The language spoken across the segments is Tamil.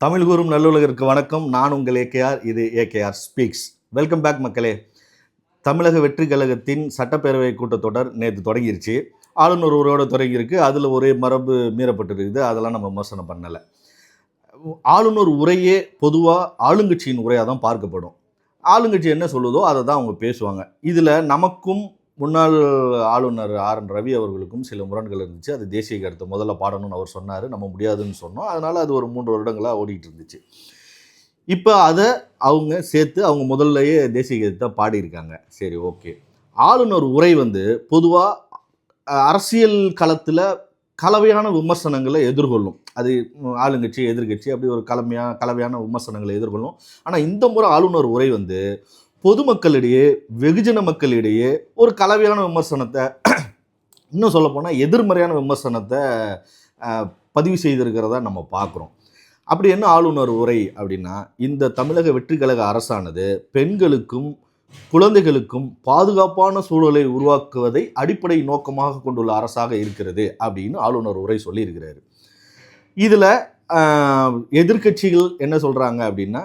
தமிழ் கூறும் நல்லுலகிற்கு வணக்கம். நான் உங்கள் ஏகேஆர். இது ஏகேஆர் ஸ்பீக்ஸ். வெல்கம் பேக் மக்களே. தமிழக வெற்றி கழகத்தின் சட்டப்பேரவை கூட்டத்தொடர் நேற்று தொடங்கிருச்சு. ஆளுநர் உரையோட தொடங்கியிருக்கு. அதில் ஒரே மரபு மீறப்பட்டிருக்குது. அதெல்லாம் நம்ம விமர்சனம் பண்ணலை. ஆளுநர் உரையே பொதுவாக ஆளுங்கட்சியின் உரையாக தான் பார்க்கப்படும். ஆளுங்கட்சி என்ன சொல்லுதோ அதை தான் அவங்க பேசுவாங்க. இதில் நமக்கும் முன்னாள் ஆளுநர் ஆர்.என். ரவி அவர்களுக்கும் சில முரண்கள் இருந்துச்சு. அது தேசிய கருத்தை முதல்ல பாடணும்னு அவர் சொன்னார். நம்ம முடியாதுன்னு சொன்னோம். அதனால் அது ஒரு 3 வருடங்களாக ஓடிக்கிட்டு இருந்துச்சு. இப்போ அதை அவங்க சேர்த்து அவங்க முதல்லையே தேசிய கீதத்தை பாடியிருக்காங்க. சரி, ஓகே. ஆளுநர் உரை பொதுவாக அரசியல் களத்தில் கலவையான விமர்சனங்களை எதிர்கொள்ளும். அது ஆளுங்கட்சி எதிர்கட்சி அப்படி ஒரு கலவையான விமர்சனங்களை எதிர்கொள்ளும். ஆனால் இந்த முறை ஆளுநர் உரை பொதுமக்களிடையே வெகுஜன மக்களிடையே ஒரு கலவையான விமர்சனத்தை, இன்னும் சொல்லப்போனால் எதிர்மறையான விமர்சனத்தை பதிவு செய்திருக்கிறதா நம்ம பார்க்குறோம். அப்படி என்ன ஆளுநர் உரை அப்படின்னா, இந்த தமிழக வெற்றி கழக அரசானது பெண்களுக்கும் குழந்தைகளுக்கும் பாதுகாப்பான சூழலை உருவாக்குவதை அடிப்படை நோக்கமாக கொண்டுள்ள அரசாக இருக்கிறது அப்படின்னு ஆளுநர் உரை சொல்லியிருக்கிறாரு. இதில் எதிர்கட்சிகள் என்ன சொல்கிறாங்க அப்படின்னா,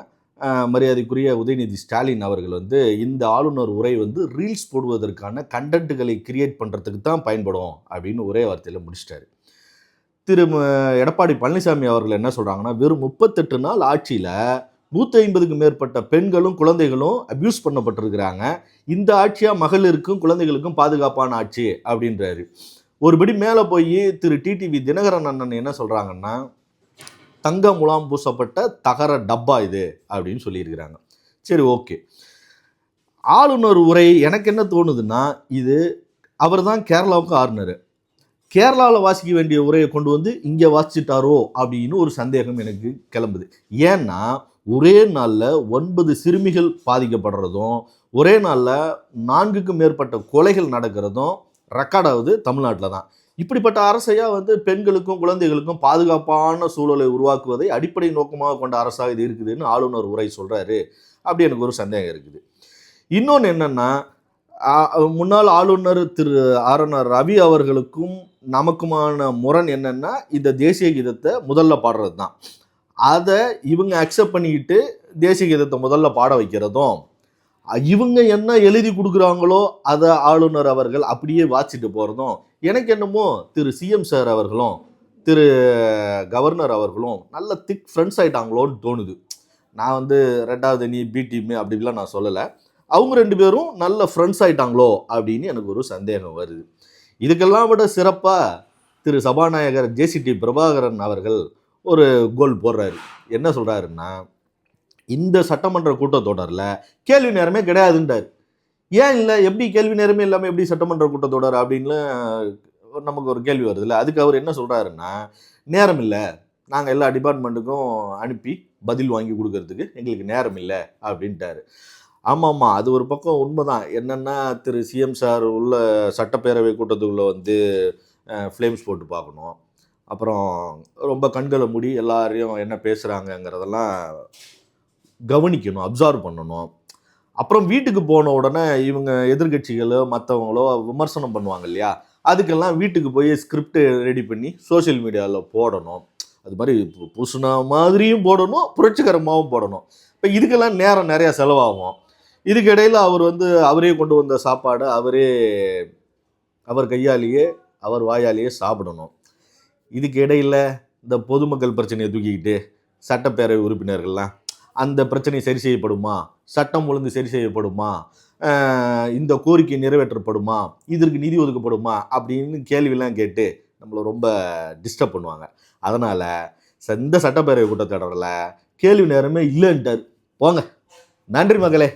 மரியாதைக்குரிய உதயநிதி ஸ்டாலின் அவர்கள் இந்த ஆளுநர் உரை ரீல்ஸ் போடுவதற்கான கண்டென்ட்டுகளை கிரியேட் பண்ணுறதுக்கு தான் பயன்படும் அப்படின்னு ஒரே வார்த்தையில் முடிச்சிட்டாரு. திரு எடப்பாடி பழனிசாமி அவர்கள் என்ன சொல்கிறாங்கன்னா, வெறும் 38 நாள் ஆட்சியில் 150க்கும் மேற்பட்ட பெண்களும் குழந்தைகளும் அப்யூஸ் பண்ணப்பட்டிருக்கிறாங்க. இந்த ஆட்சியாக மகளிருக்கும் குழந்தைகளுக்கும் பாதுகாப்பான ஆட்சி அப்படின்றாரு. ஒருபடி மேலே போய் திரு டிடிவி தினகரன் அண்ணன் என்ன சொல்கிறாங்கன்னா, தங்க முலாம் பூசப்பட்ட தகர டப்பா இது அப்படின்னு சொல்லியிருக்கிறாங்க. சரி, ஓகே. ஆளுநர் உரை எனக்கு என்ன தோணுதுன்னா, இது அவர் தான் கேரளாவுக்கு ஆளுநர். கேரளாவில் வாசிக்க வேண்டிய உரையை கொண்டு இங்கே வாசிச்சிட்டாரோ அப்படின்னு ஒரு சந்தேகம் எனக்கு கிளம்புது. ஏன்னா ஒரே நாளில் 9 சிறுமிகள் பாதிக்கப்படுறதும், ஒரே நாளில் 4க்கும் மேற்பட்ட கொலைகள் நடக்கிறதும் ரெக்கார்டாவது தமிழ்நாட்டில் தான். இப்படிப்பட்ட அரசையாக பெண்களுக்கும் குழந்தைகளுக்கும் பாதுகாப்பான சூழலை உருவாக்குவதை அடிப்படை நோக்கமாக கொண்ட அரசாக இது இருக்குதுன்னு ஆளுநர் உரை சொல்கிறாரு. அப்படி எனக்கு ஒரு சந்தேகம் இருக்குது. இன்னொன்று என்னென்னா, முன்னாள் ஆளுநர் திரு ஆர்.என். ரவி அவர்களுக்கும் நமக்குமான முரண் என்னென்னா, இந்த தேசிய கீதத்தை முதல்ல பாடுறது தான். அதை இவங்க அக்செப்ட் பண்ணிக்கிட்டு தேசிய கீதத்தை முதல்ல பாட வைக்கிறதும், இவங்க என்ன எழுதி கொடுக்குறாங்களோ அதை ஆளுநர் அவர்கள் அப்படியே வாசிட்டு போகிறதும், எனக்கு என்னமோ திரு சிஎம் சார் அவர்களும் திரு கவர்னர் அவர்களும் நல்ல திக் ஃப்ரெண்ட்ஸ் ஆகிட்டாங்களோன்னு தோணுது. நான் ரெண்டாவது நீ பி டீம் அப்படிலாம் நான் சொல்லலை. அவங்க 2 பேரும் நல்ல ஃப்ரெண்ட்ஸ் ஆகிட்டாங்களோ அப்படின்னு எனக்கு ஒரு சந்தேகம் வருது. இதுக்கெல்லாம் விட சிறப்பாக திரு சபாநாயகர் ஜேசிடி பிரபாகரன் அவர்கள் ஒரு கோல் போடுறாரு. என்ன சொல்கிறாருன்னா, இந்த சட்டமன்ற கூட்டத்தொடரில் கேள்வி நேரமே கிடையாதுன்றார். ஏன் இல்லை, எப்படி கேள்வி நேரமே இல்லாமல் எப்படி சட்டமன்ற கூட்டத்தொடர் அப்படின்னு நமக்கு ஒரு கேள்வி வருது இல்லை. அதுக்கு அவர் என்ன சொல்கிறாருன்னா, நேரம் இல்லை, நாங்கள் எல்லா டிபார்ட்மெண்ட்டுக்கும் அனுப்பி பதில் வாங்கி கொடுக்கறதுக்கு எங்களுக்கு நேரம் இல்லை அப்படின்ட்டாரு. ஆமாம், அது ஒரு பக்கம் உண்மைதான். என்னென்னா, திரு சிஎம் சார் உள்ள சட்டப்பேரவை கூட்டத்துக்குள்ளே ஃப்ளேம்ஸ் போட்டு பார்க்கணும். அப்புறம் ரொம்ப கண்களை மூடி எல்லாரையும் என்ன பேசுகிறாங்கங்கிறதெல்லாம் கவனிக்கணும், அப்சர்வ் பண்ணணும். அப்புறம் வீட்டுக்கு போன உடனே இவங்க எதிர்கட்சிகளோ மற்றவங்களோ விமர்சனம் பண்ணுவாங்க இல்லையா, அதுக்கெல்லாம் வீட்டுக்கு போய் ஸ்கிரிப்ட் ரெடி பண்ணி சோசியல் மீடியாவில் போடணும். அது மாதிரி புசுனா மாதிரியும் போடணும், புரட்சிகரமாகவும் போடணும். இப்போ இதுக்கெல்லாம் நேரம் நிறையா செலவாகும். இதுக்கு இடையில் அவர் அவரே கொண்டு வந்த சாப்பாடை அவர் கையாலேயே அவர் வாயாலேயே சாப்பிடணும். இதுக்கு இடையில் இந்த பொதுமக்கள் பிரச்சனையை தூக்கிக்கிட்டு சட்டப்பேரவை உறுப்பினர்கள்லாம் அந்த பிரச்சனை சரி செய்யப்படுமா, சட்டம் ஒழுங்கு சரி செய்யப்படுமா, இந்த கோரிக்கை நிறைவேற்றப்படுமா, இதற்கு நிதி ஒதுக்கப்படுமா அப்படின்னு கேள்வியெல்லாம் கேட்டு நம்மளை ரொம்ப டிஸ்டர்ப் பண்ணுவாங்க. அதனால் இந்த சட்டப்பேரவை கூட்டத்தொடரில் கேள்வி நேரமே இல்லைன்ட்டார். போங்க. நன்றி மகளே.